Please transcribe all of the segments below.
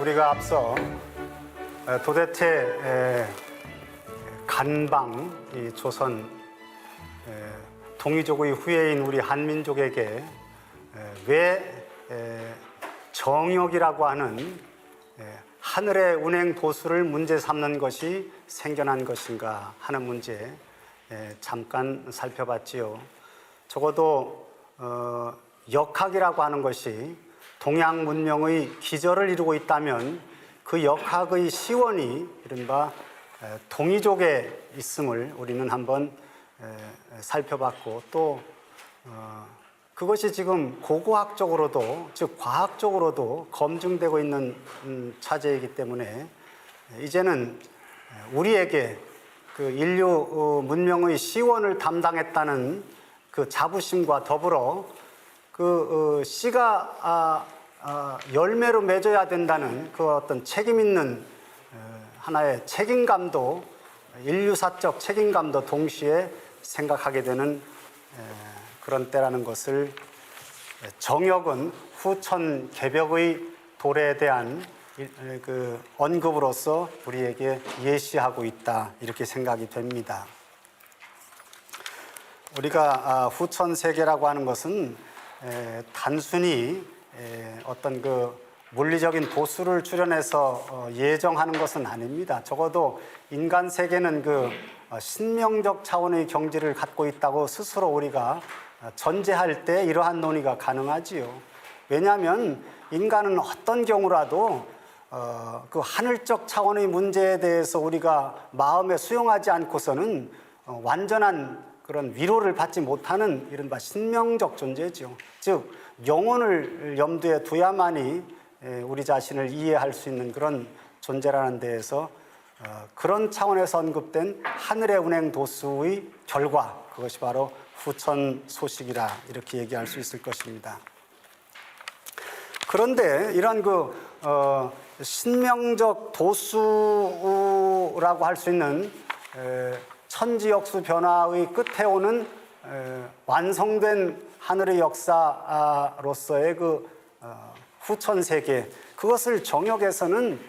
우리가 앞서 도대체 간방, 이 조선 동이족의 후예인 우리 한민족에게 왜 정역이라고 하는 하늘의 운행 도수를 문제 삼는 것이 생겨난 것인가 하는 문제 잠깐 살펴봤지요. 적어도 역학이라고 하는 것이 동양 문명의 기저를 이루고 있다면 그 역학의 시원이 이른바 동이족에 있음을 우리는 한번 살펴봤고, 또 그것이 지금 고고학적으로도, 즉 과학적으로도 검증되고 있는 차제이기 때문에 이제는 우리에게 그 인류 문명의 시원을 담당했다는 그 자부심과 더불어 그 씨가 열매로 맺어야 된다는 그 어떤 책임 있는 하나의 책임감도, 인류사적 책임감도 동시에 생각하게 되는 그런 때라는 것을 정역은 후천 개벽의 도래에 대한 그 언급으로서 우리에게 예시하고 있다, 이렇게 생각이 됩니다. 우리가 후천 세계라고 하는 것은 단순히 어떤 그 물리적인 도수를 출현해서 예정하는 것은 아닙니다. 적어도 인간 세계는 그 신명적 차원의 경지를 갖고 있다고 스스로 우리가 전제할 때 이러한 논의가 가능하지요. 왜냐하면 인간은 어떤 경우라도 그 하늘적 차원의 문제에 대해서 우리가 마음에 수용하지 않고서는 완전한 그런 위로를 받지 못하는 이른바 신명적 존재죠. 즉 영혼을 염두에 두야만이 우리 자신을 이해할 수 있는 그런 존재라는 데에서 그런 차원에서 언급된 하늘의 운행 도수의 결과, 그것이 바로 후천 소식이라 이렇게 얘기할 수 있을 것입니다. 그런데 이런 그 신명적 도수라고 할 수 있는 천지역수 변화의 끝에 오는 완성된 하늘의 역사로서의 그 후천세계, 그것을 정역에서는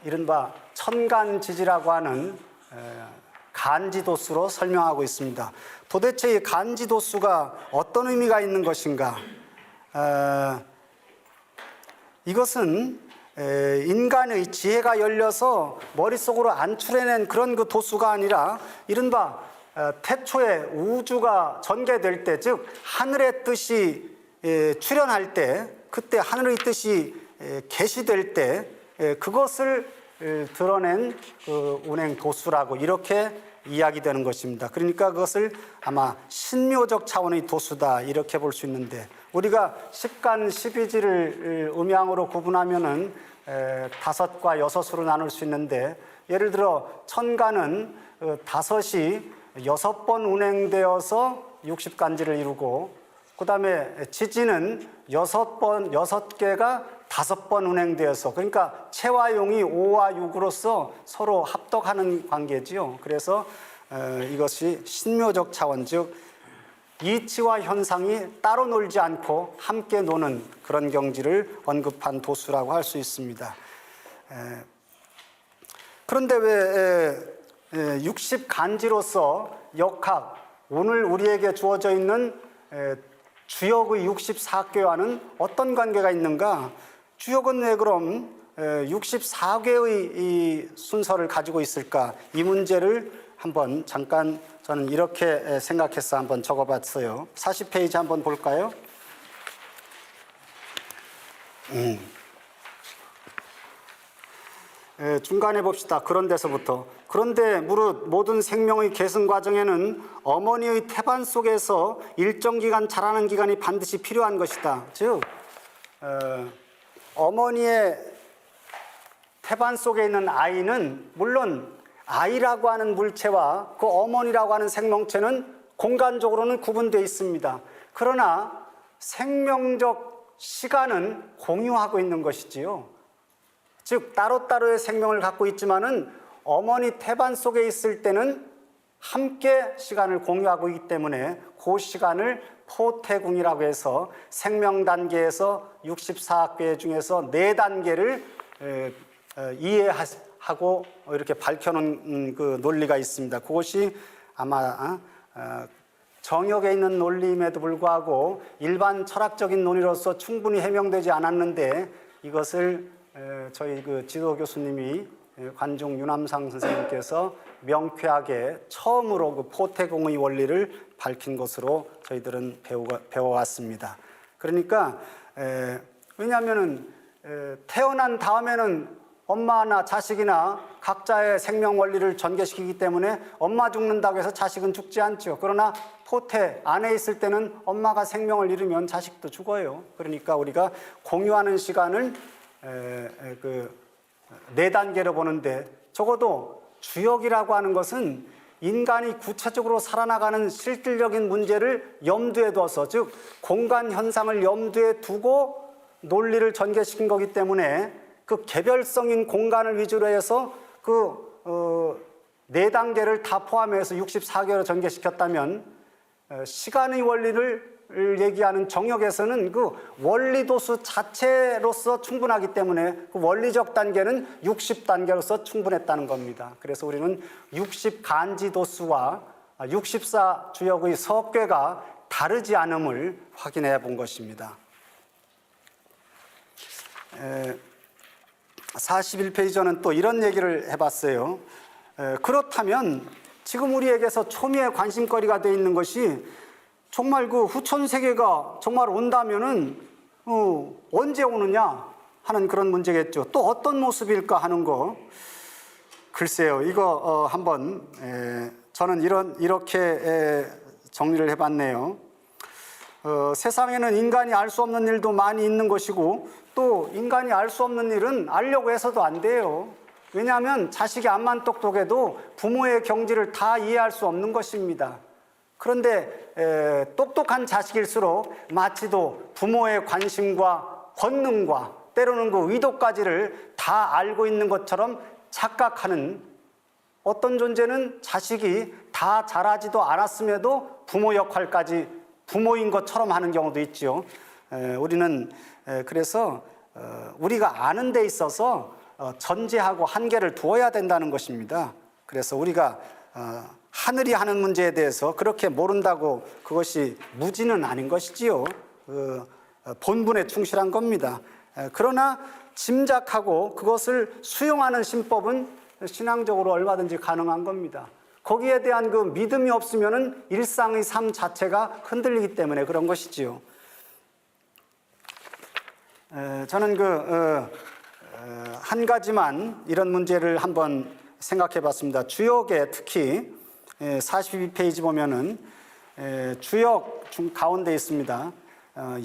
이른바 천간지지라고 하는 간지도수로 설명하고 있습니다. 도대체 이 간지도수가 어떤 의미가 있는 것인가? 이것은 인간의 지혜가 열려서 머릿속으로 안출해낸 그런 그 도수가 아니라 이른바 태초에 우주가 전개될 때, 즉 하늘의 뜻이 출현할 때, 그때 하늘의 뜻이 계시될 때 그것을 드러낸 그 운행 도수라고 이렇게 이야기되는 것입니다. 그러니까 그것을 아마 신묘적 차원의 도수다, 이렇게 볼 수 있는데, 우리가 십간 십이지를 음양으로 구분하면은 5과 6으로 나눌 수 있는데, 예를 들어 천간은 5이 6번 운행되어서 60간지를 이루고, 그 다음에 지지는 6개가 5번 운행되어서, 그러니까 체와 용이 5와 6으로서 서로 합덕하는 관계지요. 그래서 이것이 신묘적 차원, 즉 이치와 현상이 따로 놀지 않고 함께 노는 그런 경지를 언급한 도수라고 할 수 있습니다. 그런데 왜 60간지로서 역학, 오늘 우리에게 주어져 있는 주역의 64궤와는 어떤 관계가 있는가? 주역은 왜 그럼 64궤의 이 순서를 가지고 있을까? 이 문제를 한번 잠깐 저는 이렇게 생각해서 한번 적어봤어요. 40페이지 한번 볼까요? 중간에 봅시다. 그런 데서부터. 그런데 무릇 모든 생명의 계승 과정에는 어머니의 태반 속에서 일정 기간 자라는 기간이 반드시 필요한 것이다. 즉 어머니의 태반 속에 있는 아이는 물론 아이라고 하는 물체와 그 어머니라고 하는 생명체는 공간적으로는 구분되어 있습니다. 그러나 생명적 시간은 공유하고 있는 것이지요. 즉 따로따로의 생명을 갖고 있지만은 어머니 태반 속에 있을 때는 함께 시간을 공유하고 있기 때문에 그 시간을 포태궁이라고 해서 생명 단계에서 64궤 중에서 4단계를 이해하고 이렇게 밝혀놓은 그 논리가 있습니다. 그것이 아마 정역에 있는 논리임에도 불구하고 일반 철학적인 논의로서 충분히 해명되지 않았는데, 이것을 저희 그 지도 교수님이 관중 유남상 선생님께서 명쾌하게 처음으로 그 포태공의 원리를 밝힌 것으로 저희들은 배워왔습니다. 그러니까 왜냐하면은 태어난 다음에는 엄마나 자식이나 각자의 생명 원리를 전개시키기 때문에 엄마 죽는다고 해서 자식은 죽지 않죠. 그러나 포태 안에 있을 때는 엄마가 생명을 잃으면 자식도 죽어요. 그러니까 우리가 공유하는 시간을 그 4단계로 보는데, 적어도 주역이라고 하는 것은 인간이 구체적으로 살아나가는 실질적인 문제를 염두에 둬서, 즉 공간 현상을 염두에 두고 논리를 전개시킨 거기 때문에 그 개별성인 공간을 위주로 해서 그 4단계를 다 포함해서 64개로 전개시켰다면, 시간의 원리를 얘기하는 정역에서는 그 원리도수 자체로서 충분하기 때문에 그 원리적 단계는 60단계로서 충분했다는 겁니다. 그래서 우리는 60간지도수와 64주역의 석괴가 다르지 않음을 확인해 본 것입니다. 41페이지는 또 이런 얘기를 해봤어요. 그렇다면 지금 우리에게서 초미의 관심거리가 되어 있는 것이, 정말 그 후천 세계가 정말 온다면은 언제 오느냐 하는 그런 문제겠죠. 또 어떤 모습일까 하는 거. 글쎄요, 이거 한번 저는 이렇게 정리를 해봤네요. 세상에는 인간이 알 수 없는 일도 많이 있는 것이고, 또 인간이 알 수 없는 일은 알려고 해서도 안 돼요. 왜냐하면 자식이 암만 똑똑해도 부모의 경지를 다 이해할 수 없는 것입니다. 그런데 똑똑한 자식일수록 마치도 부모의 관심과 권능과 때로는 그 의도까지를 다 알고 있는 것처럼 착각하는, 어떤 존재는 자식이 다 잘하지도 않았음에도 부모 역할까지 부모인 것처럼 하는 경우도 있죠. 우리는 그래서 우리가 아는 데 있어서 전제하고 한계를 두어야 된다는 것입니다. 그래서 우리가 하늘이 하는 문제에 대해서 그렇게 모른다고 그것이 무지는 아닌 것이지요. 본분에 충실한 겁니다. 그러나 짐작하고 그것을 수용하는 신법은 신앙적으로 얼마든지 가능한 겁니다. 거기에 대한 그 믿음이 없으면은 일상의 삶 자체가 흔들리기 때문에 그런 것이지요. 저는 한 가지만 이런 문제를 한번 생각해 봤습니다. 주역에 특히 42페이지 보면은 주역 가운데 있습니다.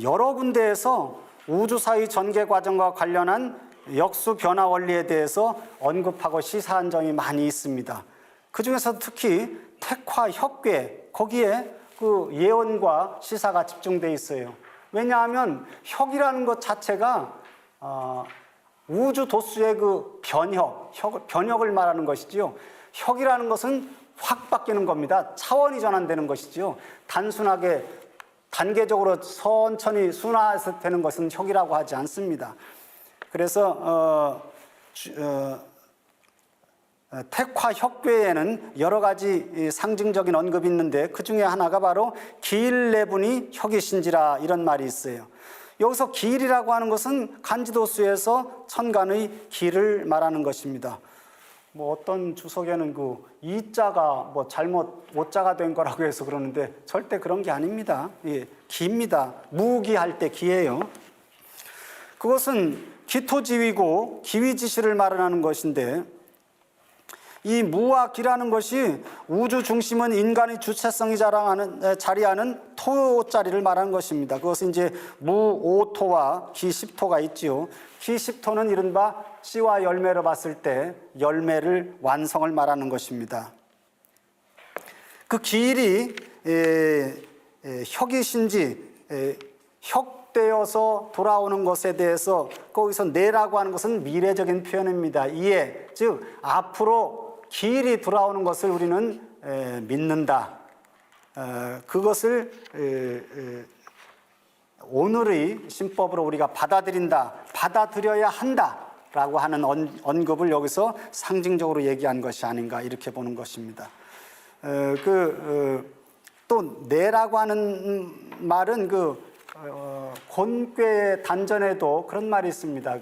여러 군데에서 우주사의 전개 과정과 관련한 역수 변화 원리에 대해서 언급하고 시사한 점이 많이 있습니다. 그 중에서 특히 택화 혁괴, 거기에 그 예언과 시사가 집중되어 있어요. 왜냐하면 혁이라는 것 자체가 우주 도수의 그 변혁을 말하는 것이지요. 혁이라는 것은 확 바뀌는 겁니다. 차원이 전환되는 것이지요. 단순하게 단계적으로 천천히 순화해서 되는 것은 혁이라고 하지 않습니다. 그래서 택화 혁괴에는 여러 가지 상징적인 언급이 있는데, 그 중에 하나가 바로 기일내분이 혁이신지라, 이런 말이 있어요. 여기서 기일이라고 하는 것은 간지도수에서 천간의 기를 말하는 것입니다. 뭐 어떤 주석에는 그 이자가 뭐 잘못 오자가 된 거라고 해서 그러는데 절대 그런 게 아닙니다. 예, 기입니다. 무기할 때 기예요. 그것은 기토지위고 기위지시를 말하는 것인데, 이 무와 기라는 것이 우주 중심은 인간의 주체성이 자리하는 토자리를 말하는 것입니다. 그것은 이제 무오토와 기십토가 있지요. 기십토는 이른바 씨와 열매로 봤을 때 열매를 완성을 말하는 것입니다. 그 기일이 혁이신지 혁되어서 돌아오는 것에 대해서 거기서 내라고 하는 것은 미래적인 표현입니다. 이에 즉 앞으로 기일이 돌아오는 것을 우리는 믿는다. 그것을 오늘의 신법으로 우리가 받아들인다, 받아들여야 한다 내라고 하는 언급을 여기서 상징적으로 얘기한 것이 아닌가 이렇게 보는 것입니다. 또 내라고 하는 말은 곤괴 단전에도 그런 말이 있습니다.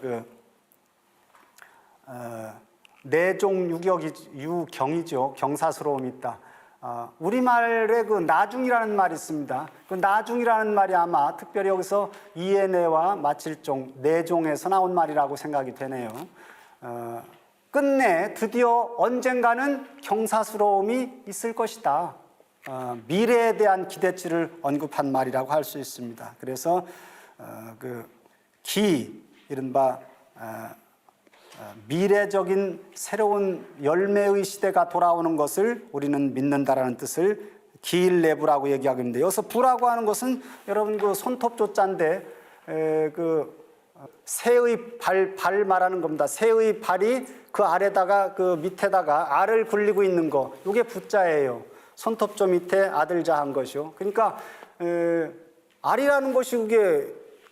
내종 유경이죠. 경사스러움이 있다. 우리말에 나중이라는 말이 있습니다. 그 나중이라는 말이 아마 특별히 여기서 이해내와 마칠종, 내종에서 나온 말이라고 생각이 되네요. 끝내 드디어 언젠가는 경사스러움이 있을 것이다. 미래에 대한 기대치를 언급한 말이라고 할 수 있습니다. 그래서 이른바 미래적인 새로운 열매의 시대가 돌아오는 것을 우리는 믿는다라는 뜻을 기일레부라고 얘기하고 있는데, 여기서 부라고 하는 것은 여러분 손톱조자인데 새의 발 말하는 겁니다. 새의 발이 그 아래다가 밑에다가 알을 굴리고 있는 거, 이게 부자예요. 손톱조 밑에 아들자 한 것이요. 그러니까 알이라는 것이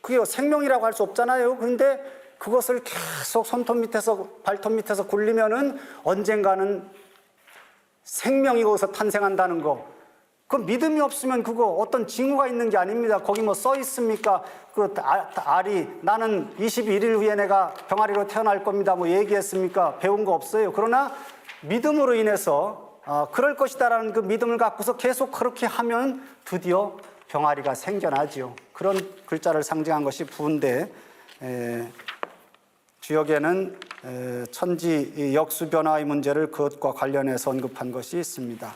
그게 생명이라고 할 수 없잖아요. 그런데 그것을 계속 손톱 밑에서 발톱 밑에서 굴리면은 언젠가는 생명이 거기서 탄생한다는 거. 그 믿음이 없으면 그거 어떤 징후가 있는 게 아닙니다. 거기 써 있습니까? 알이 나는 21일 후에 내가 병아리로 태어날 겁니다. 얘기했습니까? 배운 거 없어요. 그러나 믿음으로 인해서 그럴 것이다라는 그 믿음을 갖고서 계속 그렇게 하면 드디어 병아리가 생겨나지요. 그런 글자를 상징한 것이 부인데, 주역에는 천지 역수 변화의 문제를 그것과 관련해서 언급한 것이 있습니다.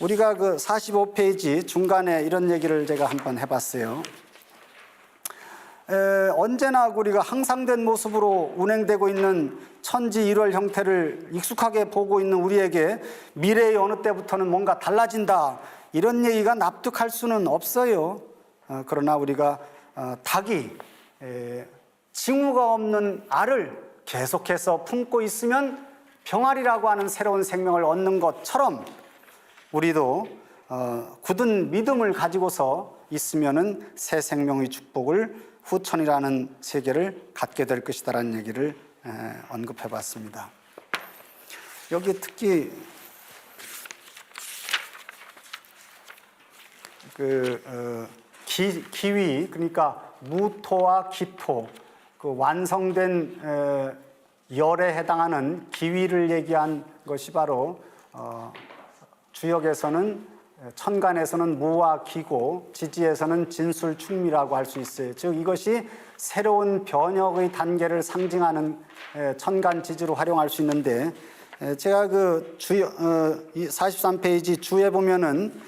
우리가 45페이지 중간에 이런 얘기를 제가 한번 해봤어요. 언제나 우리가 항상된 모습으로 운행되고 있는 천지 일월 형태를 익숙하게 보고 있는 우리에게 미래의 어느 때부터는 뭔가 달라진다, 이런 얘기가 납득할 수는 없어요. 그러나 우리가 닭이 징후가 없는 알을 계속해서 품고 있으면 병아리라고 하는 새로운 생명을 얻는 것처럼 우리도 굳은 믿음을 가지고서 있으면은 새 생명의 축복을, 후천이라는 세계를 갖게 될 것이다라는 얘기를 언급해 봤습니다. 여기 특히 기위, 그러니까 무토와 기토, 완성된 열에 해당하는 기위를 얘기한 것이 바로 주역에서는, 천간에서는 무와 기고, 지지에서는 진술충미라고 할 수 있어요. 즉 이것이 새로운 변혁의 단계를 상징하는 천간지지로 활용할 수 있는데, 제가 43페이지 주에 보면은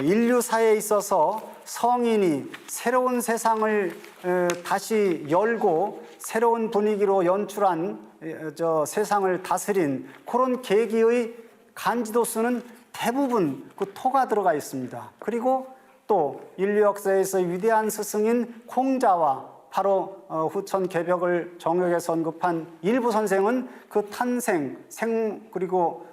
인류사에 있어서 성인이 새로운 세상을 다시 열고 새로운 분위기로 연출한 세상을 다스린 그런 계기의 간지도수는 대부분 토가 들어가 있습니다. 그리고 또 인류 역사에서 위대한 스승인 콩자와 바로 후천 개벽을 정역에서 언급한 일부 선생은 탄생, 그리고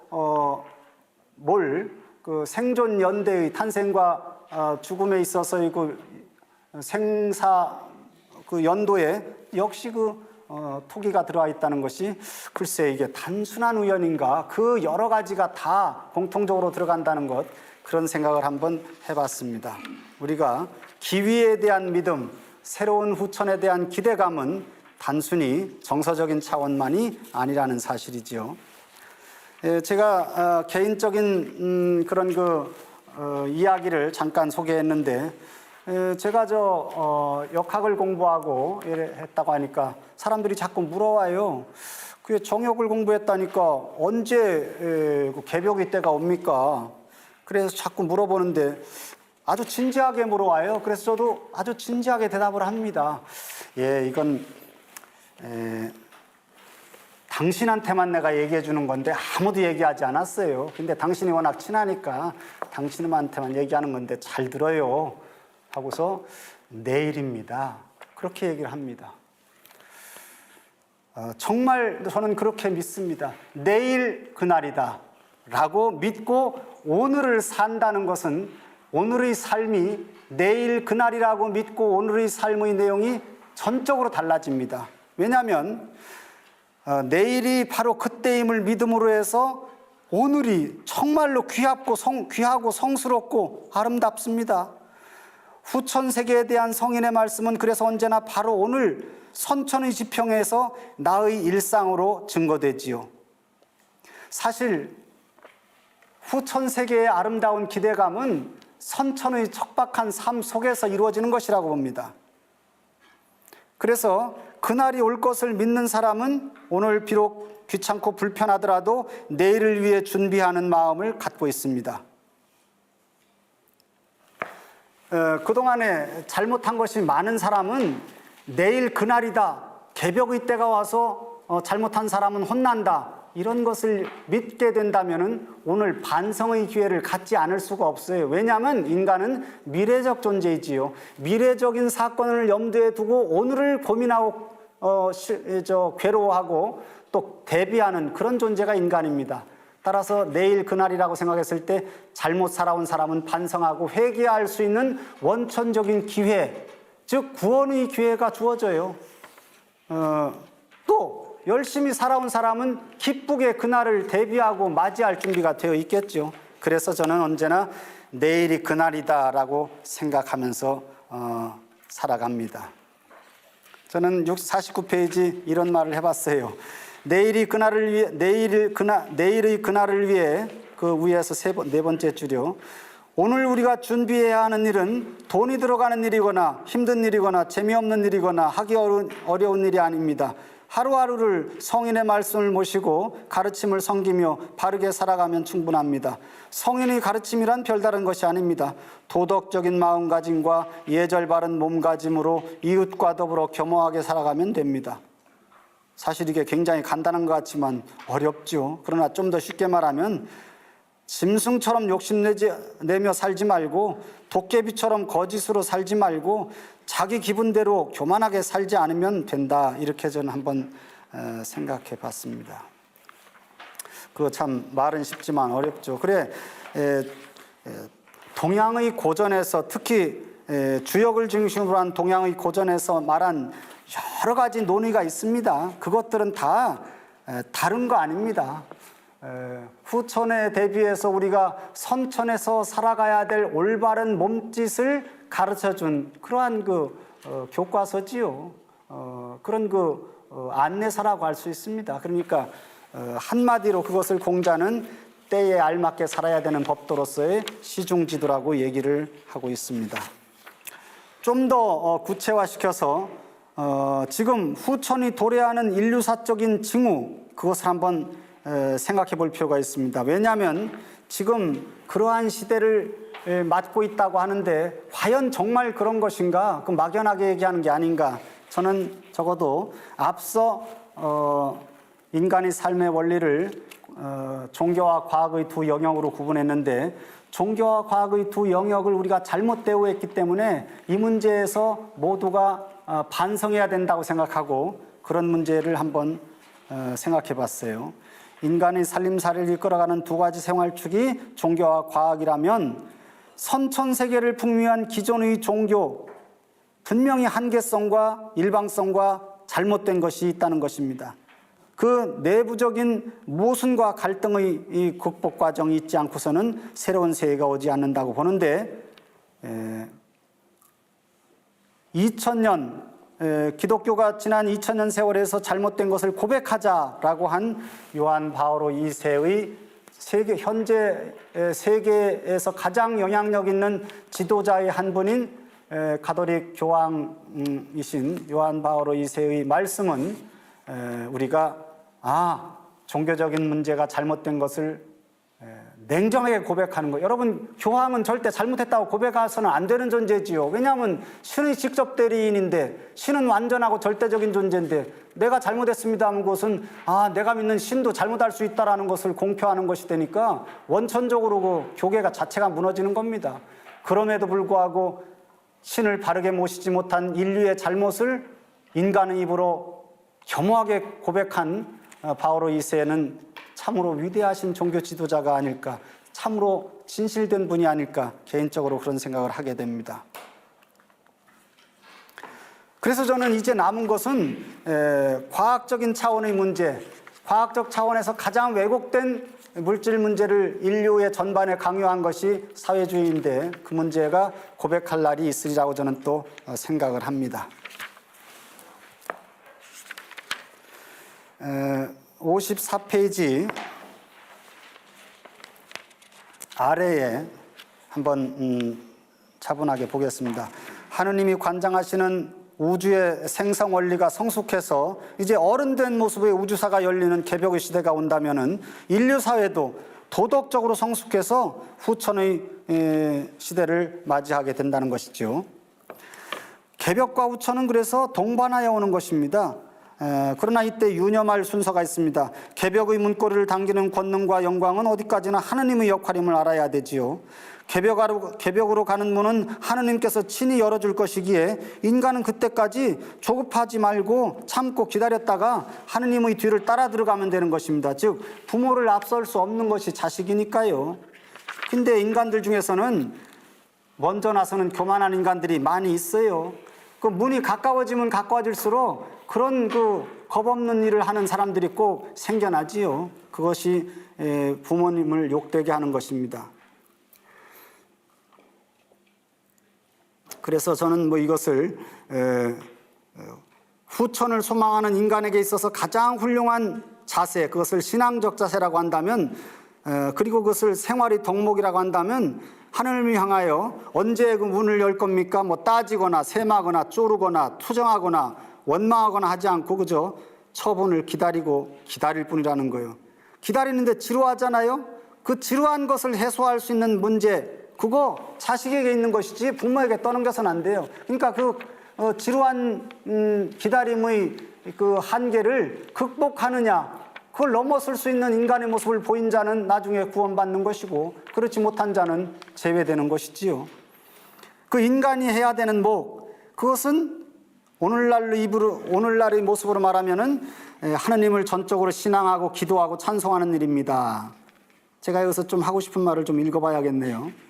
생존 연대의 탄생과 죽음에 있어서의 생사 연도에 역시 토기가 들어와 있다는 것이, 글쎄 이게 단순한 우연인가, 여러 가지가 다 공통적으로 들어간다는 것, 그런 생각을 한번 해봤습니다. 우리가 기위에 대한 믿음, 새로운 후천에 대한 기대감은 단순히 정서적인 차원만이 아니라는 사실이지요. 제가 개인적인 그런 이야기를 잠깐 소개했는데, 제가 역학을 공부하고 했다고 하니까 사람들이 자꾸 물어와요. 그게 정역을 공부했다니까 언제 개벽의 때가 옵니까? 그래서 자꾸 물어보는데 아주 진지하게 물어와요. 그래서 저도 아주 진지하게 대답을 합니다. 이건 당신한테만 내가 얘기해 주는 건데 아무도 얘기하지 않았어요. 근데 당신이 워낙 친하니까 당신한테만 얘기하는 건데 잘 들어요 하고서 내일입니다, 그렇게 얘기를 합니다. 정말 저는 그렇게 믿습니다. 내일 그날이다 라고 믿고 오늘을 산다는 것은, 오늘의 삶이 내일 그날이라고 믿고 오늘의 삶의 내용이 전적으로 달라집니다. 왜냐하면 내일이 바로 그때임을 믿음으로 해서 오늘이 정말로 귀하고 성스럽고 아름답습니다. 후천세계에 대한 성인의 말씀은 그래서 언제나 바로 오늘 선천의 지평에서 나의 일상으로 증거되지요. 사실 후천세계의 아름다운 기대감은 선천의 척박한 삶 속에서 이루어지는 것이라고 봅니다. 그래서 그날이 올 것을 믿는 사람은 오늘 비록 귀찮고 불편하더라도 내일을 위해 준비하는 마음을 갖고 있습니다. 그동안에 잘못한 것이 많은 사람은 내일 그날이다, 개벽의 때가 와서 잘못한 사람은 혼난다, 이런 것을 믿게 된다면 오늘 반성의 기회를 갖지 않을 수가 없어요. 왜냐하면 인간은 미래적 존재이지요. 미래적인 사건을 염두에 두고 오늘을 고민하고 괴로워하고 또 대비하는 그런 존재가 인간입니다. 따라서 내일 그날이라고 생각했을 때 잘못 살아온 사람은 반성하고 회개할 수 있는 원천적인 기회, 즉 구원의 기회가 주어져요. 또 열심히 살아온 사람은 기쁘게 그날을 대비하고 맞이할 준비가 되어 있겠죠. 그래서 저는 언제나 내일이 그날이다라고 생각하면서 살아갑니다. 저는 49페이지 이런 말을 해봤어요. 내일의 그날을 위해 그 위에서 네 번째 줄이요. 오늘 우리가 준비해야 하는 일은 돈이 들어가는 일이거나 힘든 일이거나 재미없는 일이거나 하기 어려운 일이 아닙니다. 하루하루를 성인의 말씀을 모시고 가르침을 섬기며 바르게 살아가면 충분합니다. 성인의 가르침이란 별다른 것이 아닙니다. 도덕적인 마음가짐과 예절 바른 몸가짐으로 이웃과 더불어 겸허하게 살아가면 됩니다. 사실 이게 굉장히 간단한 것 같지만 어렵죠. 그러나 좀 더 쉽게 말하면 짐승처럼 욕심내며 살지 말고 도깨비처럼 거짓으로 살지 말고 자기 기분대로 교만하게 살지 않으면 된다. 이렇게 저는 한번 생각해 봤습니다. 그거 참 말은 쉽지만 어렵죠. 그래, 동양의 고전에서 특히 주역을 중심으로 한 동양의 고전에서 말한 여러 가지 논의가 있습니다. 그것들은 다 다른 거 아닙니다. 후천에 대비해서 우리가 선천에서 살아가야 될 올바른 몸짓을 가르쳐준 그러한 교과서지요. 그런 안내서라고 할 수 있습니다. 그러니까 한마디로 그것을 공자는 때에 알맞게 살아야 되는 법도로서의 시중지도라고 얘기를 하고 있습니다. 좀 더 구체화시켜서 지금 후천이 도래하는 인류사적인 징후, 그것을 한번 생각해 볼 필요가 있습니다. 왜냐하면 지금 그러한 시대를 맞고 있다고 하는데 과연 정말 그런 것인가? 그 막연하게 얘기하는 게 아닌가? 저는 적어도 앞서 인간의 삶의 원리를 종교와 과학의 두 영역으로 구분했는데 종교와 과학의 두 영역을 우리가 잘못 대우했기 때문에 이 문제에서 모두가 반성해야 된다고 생각하고 그런 문제를 한번 생각해 봤어요. 인간의 살림살이를 이끌어가는 두 가지 생활축이 종교와 과학이라면 선천세계를 풍미한 기존의 종교, 분명히 한계성과 일방성과 잘못된 것이 있다는 것입니다. 그 내부적인 모순과 갈등의 이 극복 과정이 있지 않고서는 새로운 세계가 오지 않는다고 보는데 2000년 기독교가 지난 2000년 세월에서 잘못된 것을 고백하자라고 한 요한 바오로 2세의 현재 세계에서 가장 영향력 있는 지도자의 한 분인 가톨릭 교황이신 요한 바오로 2세의 말씀은 우리가 종교적인 문제가 잘못된 것을 냉정하게 고백하는 거. 여러분, 교황은 절대 잘못했다고 고백해서는 안 되는 존재지요. 왜냐하면 신의 직접 대리인인데, 신은 완전하고 절대적인 존재인데 내가 잘못했습니다 하는 것은 내가 믿는 신도 잘못할 수 있다는 것을 공표하는 것이 되니까 원천적으로 그 교계가 자체가 무너지는 겁니다. 그럼에도 불구하고 신을 바르게 모시지 못한 인류의 잘못을 인간의 입으로 겸허하게 고백한 바오로 2세는 참으로 위대하신 종교 지도자가 아닐까, 참으로 진실된 분이 아닐까 개인적으로 그런 생각을 하게 됩니다. 그래서 저는 이제 남은 것은 과학적인 차원의 문제, 과학적 차원에서 가장 왜곡된 물질 문제를 인류의 전반에 강요한 것이 사회주의인데 그 문제가 고백할 날이 있으리라고 저는 또 생각을 합니다. 54페이지 아래에 한번 차분하게 보겠습니다. 하느님이 관장하시는 우주의 생성 원리가 성숙해서 이제 어른된 모습의 우주사가 열리는 개벽의 시대가 온다면은 인류 사회도 도덕적으로 성숙해서 후천의 시대를 맞이하게 된다는 것이죠. 개벽과 후천은 그래서 동반하여 오는 것입니다. 그러나 이때 유념할 순서가 있습니다. 개벽의 문고리를 당기는 권능과 영광은 어디까지나 하느님의 역할임을 알아야 되지요. 개벽으로 가는 문은 하느님께서 친히 열어줄 것이기에 인간은 그때까지 조급하지 말고 참고 기다렸다가 하느님의 뒤를 따라 들어가면 되는 것입니다. 즉 부모를 앞설 수 없는 것이 자식이니까요. 근데 인간들 중에서는 먼저 나서는 교만한 인간들이 많이 있어요. 그 문이 가까워지면 가까워질수록 그런 겁없는 일을 하는 사람들이 꼭 생겨나지요. 그것이 부모님을 욕되게 하는 것입니다. 그래서 저는 이것을 후천을 소망하는 인간에게 있어서 가장 훌륭한 자세, 그것을 신앙적 자세라고 한다면, 그리고 그것을 생활의 덕목이라고 한다면 하늘을 향하여 언제 그 문을 열 겁니까? 따지거나 세마거나 쪼르거나 투정하거나 원망하거나 하지 않고 그저 처분을 기다릴 뿐이라는 거예요. 기다리는데 지루하잖아요. 그 지루한 것을 해소할 수 있는 문제, 그거 자식에게 있는 것이지 부모에게 떠넘겨서는 안 돼요. 그러니까 지루한 기다림의 그 한계를 극복하느냐, 그걸 넘어설 수 있는 인간의 모습을 보인 자는 나중에 구원받는 것이고 그렇지 못한 자는 제외되는 것이지요. 그 인간이 해야 되는 그것은 오늘날의 모습으로 말하면은 하느님을 전적으로 신앙하고 기도하고 찬송하는 일입니다. 제가 여기서 좀 하고 싶은 말을 좀 읽어봐야겠네요.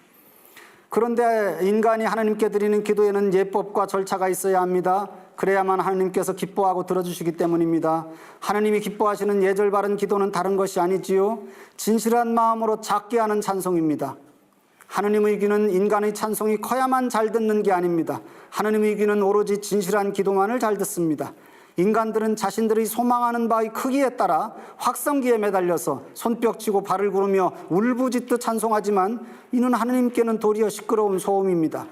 그런데 인간이 하나님께 드리는 기도에는 예법과 절차가 있어야 합니다. 그래야만 하나님께서 기뻐하고 들어주시기 때문입니다. 하나님이 기뻐하시는 예절 바른 기도는 다른 것이 아니지요. 진실한 마음으로 작게 하는 찬송입니다. 하나님의 귀는 인간의 찬송이 커야만 잘 듣는 게 아닙니다. 하나님의 귀는 오로지 진실한 기도만을 잘 듣습니다. 인간들은 자신들이 소망하는 바의 크기에 따라 확성기에 매달려서 손뼉치고 발을 구르며 울부짖듯 찬송하지만 이는 하나님께는 도리어 시끄러운 소음입니다.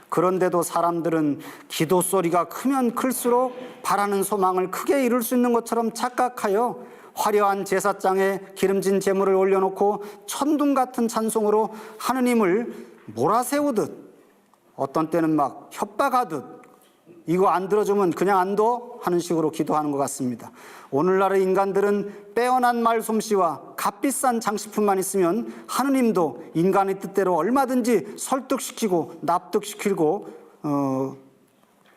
그런데도 사람들은 기도 소리가 크면 클수록 바라는 소망을 크게 이룰 수 있는 것처럼 착각하여 화려한 제사장에 기름진 제물을 올려놓고 천둥 같은 찬송으로 하느님을 몰아세우듯, 어떤 때는 막 협박하듯, 이거 안 들어주면 그냥 안 둬? 하는 식으로 기도하는 것 같습니다. 오늘날의 인간들은 빼어난 말솜씨와 값비싼 장식품만 있으면 하느님도 인간의 뜻대로 얼마든지 설득시키고 납득시키고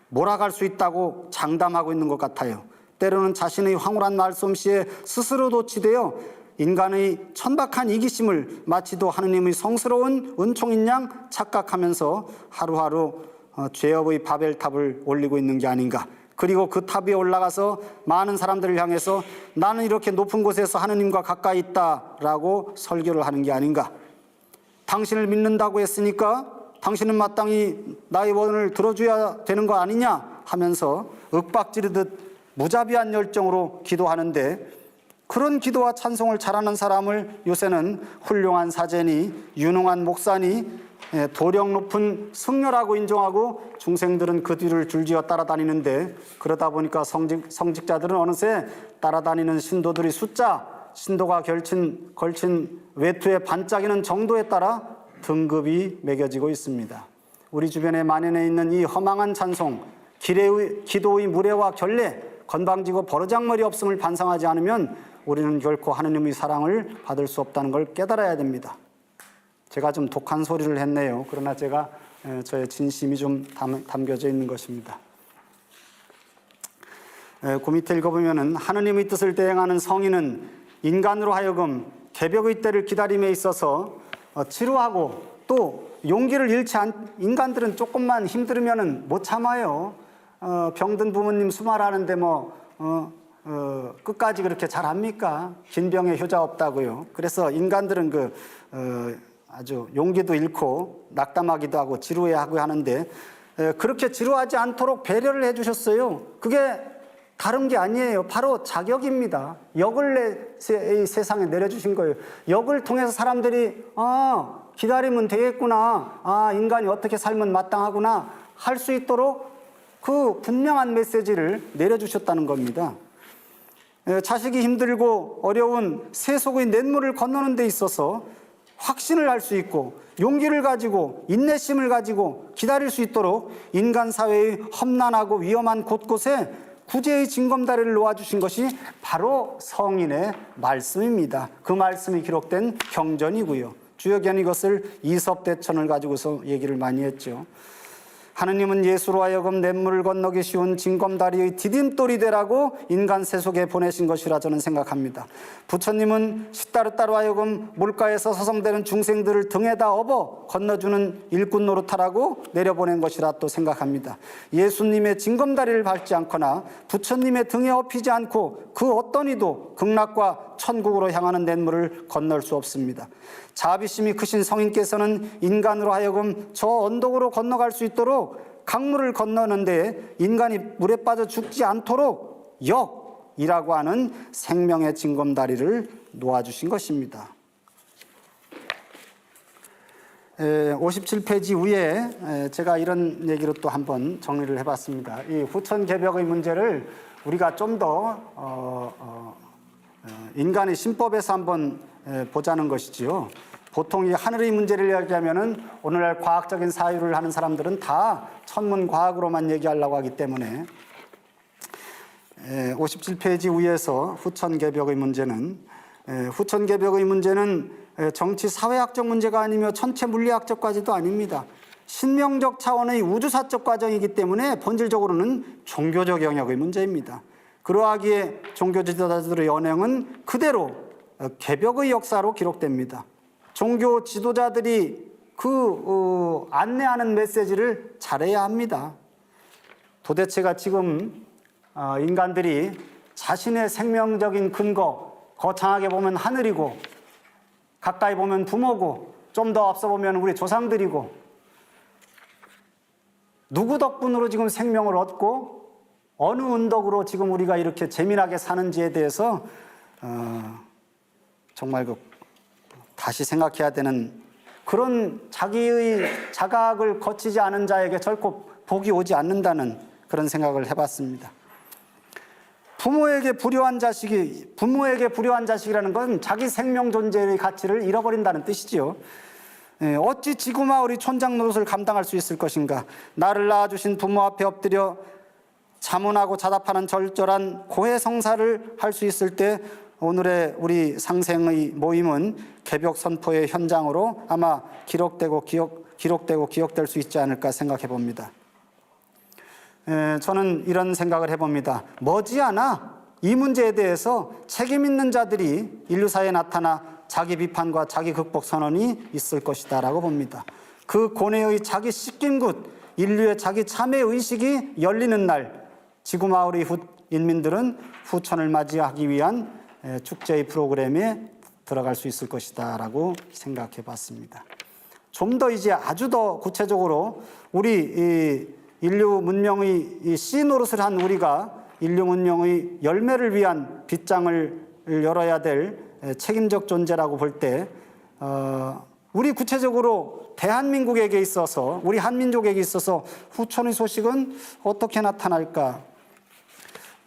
몰아갈 수 있다고 장담하고 있는 것 같아요. 때로는 자신의 황홀한 말솜씨에 스스로 도취되어 인간의 천박한 이기심을 마치도 하느님의 성스러운 은총인 양 착각하면서 하루하루 죄업의 바벨탑을 올리고 있는 게 아닌가. 그리고 그 탑 위에 올라가서 많은 사람들을 향해서 나는 이렇게 높은 곳에서 하느님과 가까이 있다라고 설교를 하는 게 아닌가. 당신을 믿는다고 했으니까 당신은 마땅히 나의 원을 들어줘야 되는 거 아니냐 하면서 윽박지르듯 무자비한 열정으로 기도하는데, 그런 기도와 찬송을 잘하는 사람을 요새는 훌륭한 사제니 유능한 목사니 도령 높은 승려라고 인정하고 중생들은 그 뒤를 줄지어 따라다니는데, 그러다 보니까 성직자들은 어느새 따라다니는 신도들의 숫자, 신도가 걸친 외투에 반짝이는 정도에 따라 등급이 매겨지고 있습니다. 우리 주변에 만연해 있는 이 허망한 찬송, 기도의 무례와 결례, 건방지고 버르장머리 없음을 반성하지 않으면 우리는 결코 하느님의 사랑을 받을 수 없다는 걸 깨달아야 됩니다. 제가 좀 독한 소리를 했네요. 그러나 저의 진심이 좀 담겨져 있는 것입니다. 그 밑에 읽어보면은 하느님의 뜻을 대행하는 성인은 인간으로 하여금 개벽의 때를 기다림에 있어서 지루하고 또 용기를 잃지 인간들은 조금만 힘들으면은 못 참아요. 병든 부모님 수말하는데 끝까지 그렇게 잘합니까? 긴 병에 효자 없다고요. 그래서 인간들은 아주 용기도 잃고 낙담하기도 하고 지루해하고 하는데 그렇게 지루하지 않도록 배려를 해주셨어요. 그게 다른 게 아니에요. 바로 자격입니다. 역을 이 세상에 내려주신 거예요. 역을 통해서 사람들이 기다리면 되겠구나. 인간이 어떻게 살면 마땅하구나 할 수 있도록 그 분명한 메시지를 내려주셨다는 겁니다. 자식이 힘들고 어려운 세속의 냇물을 건너는 데 있어서 확신을 할 수 있고 용기를 가지고 인내심을 가지고 기다릴 수 있도록 인간 사회의 험난하고 위험한 곳곳에 구제의 징검다리를 놓아주신 것이 바로 성인의 말씀입니다. 그 말씀이 기록된 경전이고요. 주역에는 이것을 이섭대천을 가지고서 얘기를 많이 했죠. 하느님은 예수로 하여금 냇물을 건너기 쉬운 징검다리의 디딤돌이 되라고 인간 세속에 보내신 것이라 저는 생각합니다. 부처님은 시따르따로 하여금 물가에서 서성대는 중생들을 등에다 업어 건너주는 일꾼 노릇하라고 내려보낸 것이라 또 생각합니다. 예수님의 징검다리를 밟지 않거나 부처님의 등에 업히지 않고 그 어떤 이도 극락과 천국으로 향하는 냇물을 건널 수 없습니다. 자비심이 크신 성인께서는 인간으로 하여금 저 언덕으로 건너갈 수 있도록 강물을 건너는데 인간이 물에 빠져 죽지 않도록 역이라고 하는 생명의 징검다리를 놓아주신 것입니다. 57페이지 위에 제가 이런 얘기로 또 한번 정리를 해봤습니다. 이 후천개벽의 문제를 우리가 좀 더 인간의 신법에서 한번 보자는 것이지요. 보통 이 하늘의 문제를 이야기하면은 오늘날 과학적인 사유를 하는 사람들은 다 천문과학으로만 얘기하려고 하기 때문에 57페이지 위에서 후천개벽의 문제는 정치 사회학적 문제가 아니며 천체 물리학적까지도 아닙니다. 신명적 차원의 우주사적 과정이기 때문에 본질적으로는 종교적 영역의 문제입니다. 그러하기에 종교 지도자들의 언행은 그대로 개벽의 역사로 기록됩니다. 종교 지도자들이 안내하는 메시지를 잘해야 합니다. 도대체가 지금 인간들이 자신의 생명적인 근거, 거창하게 보면 하늘이고 가까이 보면 부모고 좀 더 앞서 보면 우리 조상들이고 누구 덕분으로 지금 생명을 얻고 어느 은덕으로 지금 우리가 이렇게 재미나게 사는지에 대해서 정말 다시 생각해야 되는 그런 자기의 자각을 거치지 않은 자에게 결코 복이 오지 않는다는 그런 생각을 해봤습니다. 부모에게 불효한 자식이라는 건 자기 생명 존재의 가치를 잃어버린다는 뜻이지요. 어찌 지구마을의 촌장 노릇을 감당할 수 있을 것인가. 나를 낳아주신 부모 앞에 엎드려 자문하고 자답하는 절절한 고해성사를 할 수 있을 때 오늘의 우리 상생의 모임은 개벽 선포의 현장으로 아마 기록되고 기억될 수 있지 않을까 생각해 봅니다. 저는 이런 생각을 해봅니다. 머지않아 이 문제에 대해서 책임 있는 자들이 인류사에 나타나 자기 비판과 자기 극복 선언이 있을 것이다 라고 봅니다. 그 고뇌의 자기 씻긴 곳, 인류의 자기 참회 의식이 열리는 날 지구마을의 인민들은 후천을 맞이하기 위한 축제의 프로그램에 들어갈 수 있을 것이다 라고 생각해 봤습니다. 좀 더 이제 아주 더 구체적으로 우리 인류 문명의 이 씨 노릇을 한 우리가 인류 문명의 열매를 위한 빗장을 열어야 될 책임적 존재라고 볼 때 우리 구체적으로 대한민국에게 있어서 우리 한민족에게 있어서 후천의 소식은 어떻게 나타날까?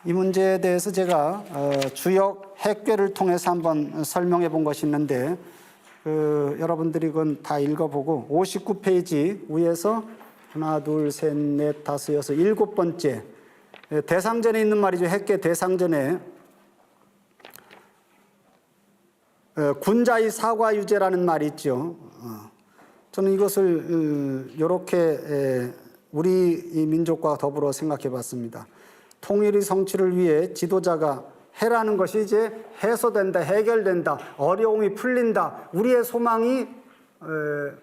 이 문제에 대해서 제가 주역 핵괴를 통해서 한번 설명해 본 것이 있는데 여러분들이 그건 다 읽어보고 59페이지 위에서 하나, 둘, 셋, 넷, 다섯, 여섯, 일곱 번째 대상전에 있는 말이죠. 핵괴 대상전에 군자의 사과유제라는 말이 있죠. 저는 이것을 이렇게 우리 민족과 더불어 생각해 봤습니다. 통일의 성취를 위해 지도자가 해라는 것이 이제 해소된다, 해결된다, 어려움이 풀린다, 우리의 소망이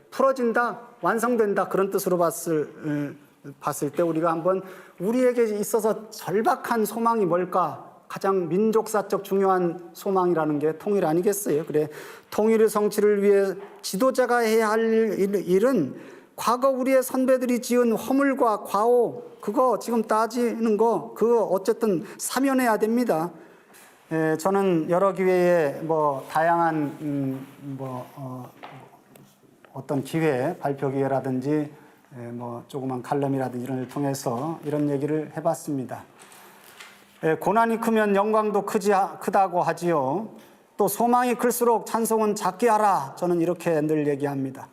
풀어진다, 완성된다 그런 뜻으로 봤을 봤을 때 우리가 한번 우리에게 있어서 절박한 소망이 뭘까? 가장 민족사적 중요한 소망이라는 게 통일 아니겠어요? 그래, 통일의 성취를 위해 지도자가 해야 할 일은 과거 우리의 선배들이 지은 허물과 과오, 그거 지금 따지는 거, 그거 어쨌든 사면해야 됩니다. 저는 여러 기회에 다양한 어떤 기회, 발표 기회라든지 조그만 칼럼이라든지 이런 걸 통해서 이런 얘기를 해봤습니다. 고난이 크면 영광도 크다고 하지요. 또 소망이 클수록 찬송은 작게 하라. 저는 이렇게 늘 얘기합니다.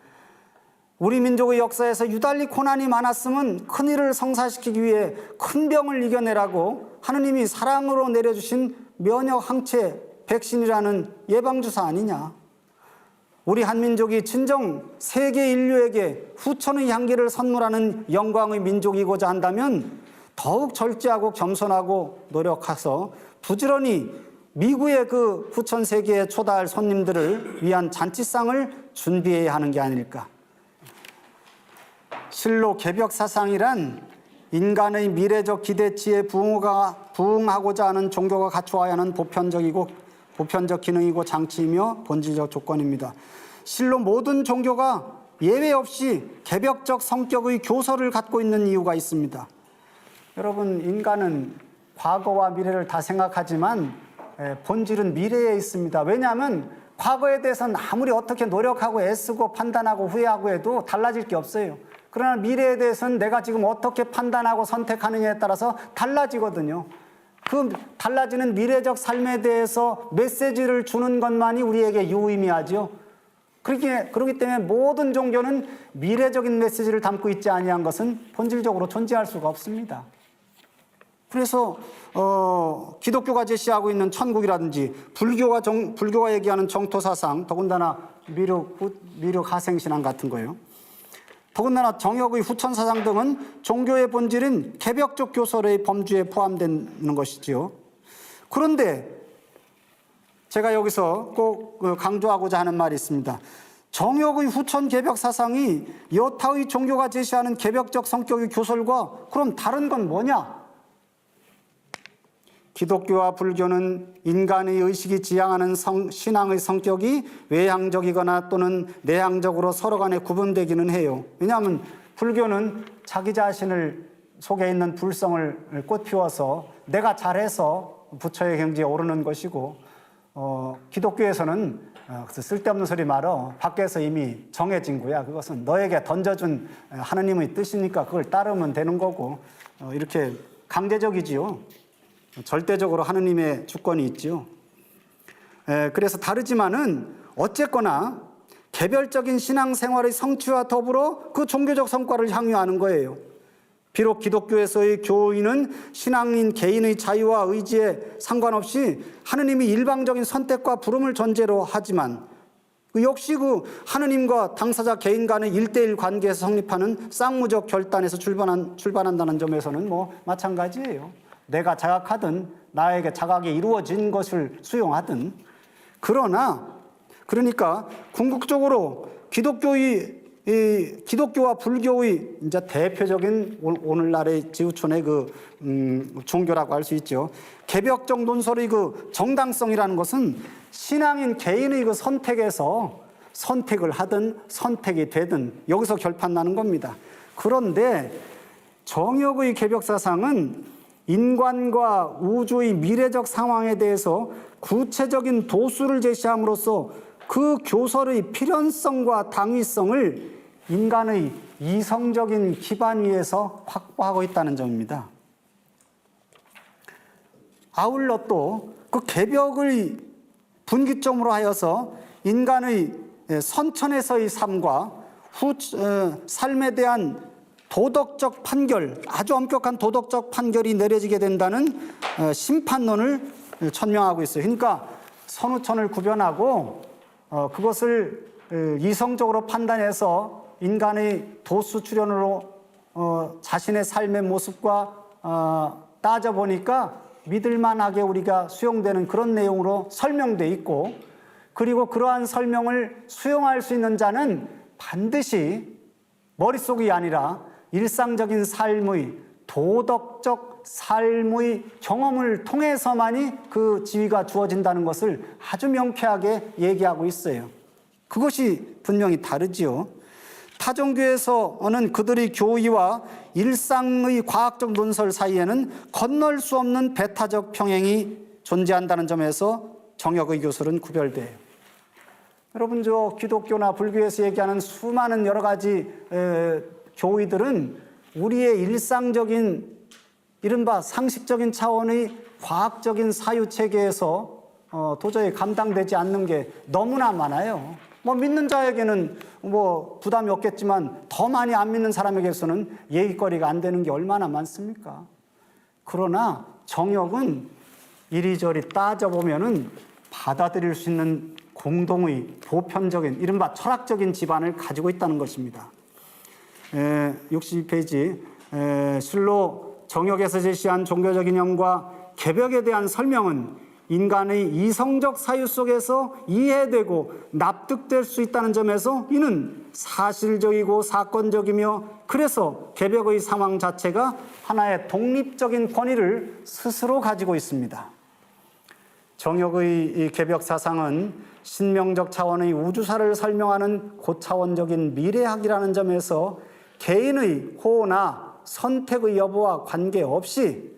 우리 민족의 역사에서 유달리 고난이 많았으면 큰일을 성사시키기 위해 큰 병을 이겨내라고 하느님이 사랑으로 내려주신 면역 항체 백신이라는 예방주사 아니냐. 우리 한민족이 진정 세계 인류에게 후천의 향기를 선물하는 영광의 민족이고자 한다면 더욱 절제하고 겸손하고 노력해서 부지런히 미국의 그 후천 세계에 초대할 손님들을 위한 잔치상을 준비해야 하는 게 아닐까. 실로 개벽사상이란 인간의 미래적 기대치에 부응하고자 하는 종교가 갖추어야 하는 보편적 기능이고 장치이며 본질적 조건입니다. 실로 모든 종교가 예외 없이 개벽적 성격의 교서를 갖고 있는 이유가 있습니다. 여러분, 인간은 과거와 미래를 다 생각하지만 본질은 미래에 있습니다. 왜냐하면 과거에 대해서는 아무리 어떻게 노력하고 애쓰고 판단하고 후회하고 해도 달라질 게 없어요. 그러나 미래에 대해서는 내가 지금 어떻게 판단하고 선택하느냐에 따라서 달라지거든요. 그 달라지는 미래적 삶에 대해서 메시지를 주는 것만이 우리에게 유의미하죠. 그렇기 때문에 모든 종교는 미래적인 메시지를 담고 있지 아니한 것은 본질적으로 존재할 수가 없습니다. 그래서 기독교가 제시하고 있는 천국이라든지 불교가 얘기하는 정토사상, 더군다나 미륵 하생신앙 같은 거예요. 더군다나 정역의 후천사상 등은 종교의 본질인 개벽적 교설의 범주에 포함되는 것이지요. 그런데 제가 여기서 꼭 강조하고자 하는 말이 있습니다. 정역의 후천 개벽 사상이 여타의 종교가 제시하는 개벽적 성격의 교설과 그럼 다른 건 뭐냐? 기독교와 불교는 인간의 의식이 지향하는 신앙의 성격이 외향적이거나 또는 내향적으로 서로 간에 구분되기는 해요. 왜냐하면 불교는 자기 자신을 속에 있는 불성을 꽃피워서 내가 잘해서 부처의 경지에 오르는 것이고, 기독교에서는 쓸데없는 소리 말어. 밖에서 이미 정해진 거야. 그것은 너에게 던져준 하나님의 뜻이니까 그걸 따르면 되는 거고, 이렇게 강제적이지요. 절대적으로 하느님의 주권이 있지요. 그래서 다르지만은 어쨌거나 개별적인 신앙생활의 성취와 더불어 그 종교적 성과를 향유하는 거예요. 비록 기독교에서의 교인은 신앙인 개인의 자유와 의지에 상관없이 하느님이 일방적인 선택과 부름을 전제로 하지만 역시 그 하느님과 당사자 개인 간의 1:1 관계에서 성립하는 쌍무적 결단에서 출발한다는 점에서는 마찬가지예요. 내가 자각하든 나에게 자각이 이루어진 것을 수용하든. 그러니까 궁극적으로 기독교와 불교의 이제 대표적인 오늘날의 지구촌의 종교라고 할 수 있죠. 개벽적 논설의 정당성이라는 것은 신앙인 개인의 선택에서 선택을 하든 선택이 되든 여기서 결판나는 겁니다. 그런데 정역의 개벽사상은 인간과 우주의 미래적 상황에 대해서 구체적인 도수를 제시함으로써 그 교설의 필연성과 당위성을 인간의 이성적인 기반 위에서 확보하고 있다는 점입니다. 아울러 또 그 개벽의 분기점으로 하여서 인간의 선천에서의 삶과 삶에 대한 도덕적 판결, 아주 엄격한 도덕적 판결이 내려지게 된다는 심판론을 천명하고 있어요. 그러니까 선후천을 구별하고 그것을 이성적으로 판단해서 인간의 도수 출현으로 자신의 삶의 모습과 따져보니까 믿을만하게 우리가 수용되는 그런 내용으로 설명돼 있고, 그리고 그러한 설명을 수용할 수 있는 자는 반드시 머릿속이 아니라 일상적인 삶의 도덕적 삶의 경험을 통해서만이 그 지위가 주어진다는 것을 아주 명쾌하게 얘기하고 있어요. 그것이 분명히 다르지요. 타종교에서는 그들의 교의와 일상의 과학적 논설 사이에는 건널 수 없는 배타적 평행이 존재한다는 점에서 정혁의 교설은 구별돼요. 여러분, 저 기독교나 불교에서 얘기하는 수많은 여러 가지 교의들은 우리의 일상적인 이른바 상식적인 차원의 과학적인 사유체계에서 도저히 감당되지 않는 게 너무나 많아요. 믿는 자에게는 부담이 없겠지만 더 많이 안 믿는 사람에게서는 얘기거리가 안 되는 게 얼마나 많습니까? 그러나 정혁은 이리저리 따져보면은 받아들일 수 있는 공동의 보편적인 이른바 철학적인 기반을 가지고 있다는 것입니다. 62페이지 실로 정혁에서 제시한 종교적 이념과 개벽에 대한 설명은 인간의 이성적 사유 속에서 이해되고 납득될 수 있다는 점에서 이는 사실적이고 사건적이며 그래서 개벽의 상황 자체가 하나의 독립적인 권위를 스스로 가지고 있습니다. 정혁의 이 개벽 사상은 신명적 차원의 우주사를 설명하는 고차원적인 미래학이라는 점에서 개인의 호나 선택의 여부와 관계없이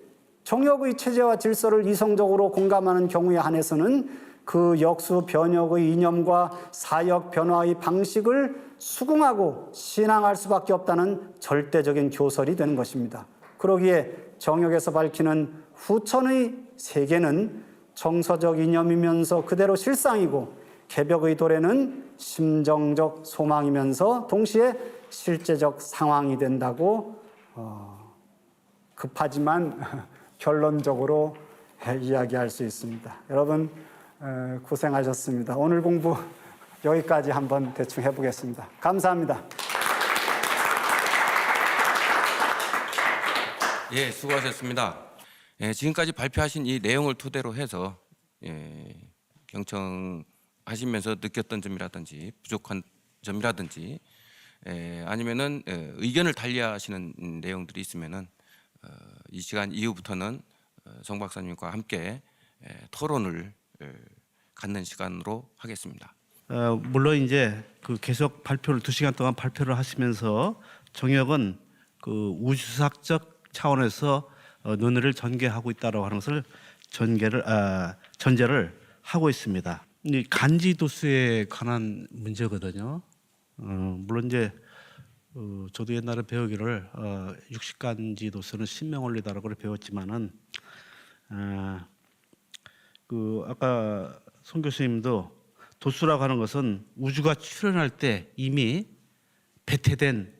정혁의 체제와 질서를 이성적으로 공감하는 경우에 한해서는 그 역수 변혁의 이념과 사역 변화의 방식을 수긍하고 신앙할 수밖에 없다는 절대적인 교설이 되는 것입니다. 그러기에 정혁에서 밝히는 후천의 세계는 정서적 이념이면서 그대로 실상이고 개벽의 도래는 심정적 소망이면서 동시에 실제적 상황이 된다고 급하지만 결론적으로 이야기할 수 있습니다. 여러분 고생하셨습니다. 오늘 공부 여기까지 한번 대충 해보겠습니다. 감사합니다. 예, 수고하셨습니다. 지금까지 발표하신 이 내용을 토대로 해서 경청하시면서 느꼈던 점이라든지 부족한 점이라든지 아니면은 의견을 달리하시는 내용들이 있으면은 이 시간 이후부터는 정 박사님과 함께 토론을 갖는 시간으로 하겠습니다. 물론 이제 그 계속 발표를 2시간 동안 발표를 하시면서 정혁은 그 우주사학적 차원에서 논의를 전개하고 있다라고 하는 것을 전제를 하고 있습니다. 이 간지도수에 관한 문제거든요. 물론 이제 저도 옛날에 배우기를 60간지도수는 신명원리다라고 배웠지만은 그 아까 송 교수님도 도수라고 하는 것은 우주가 출현할 때 이미 배태된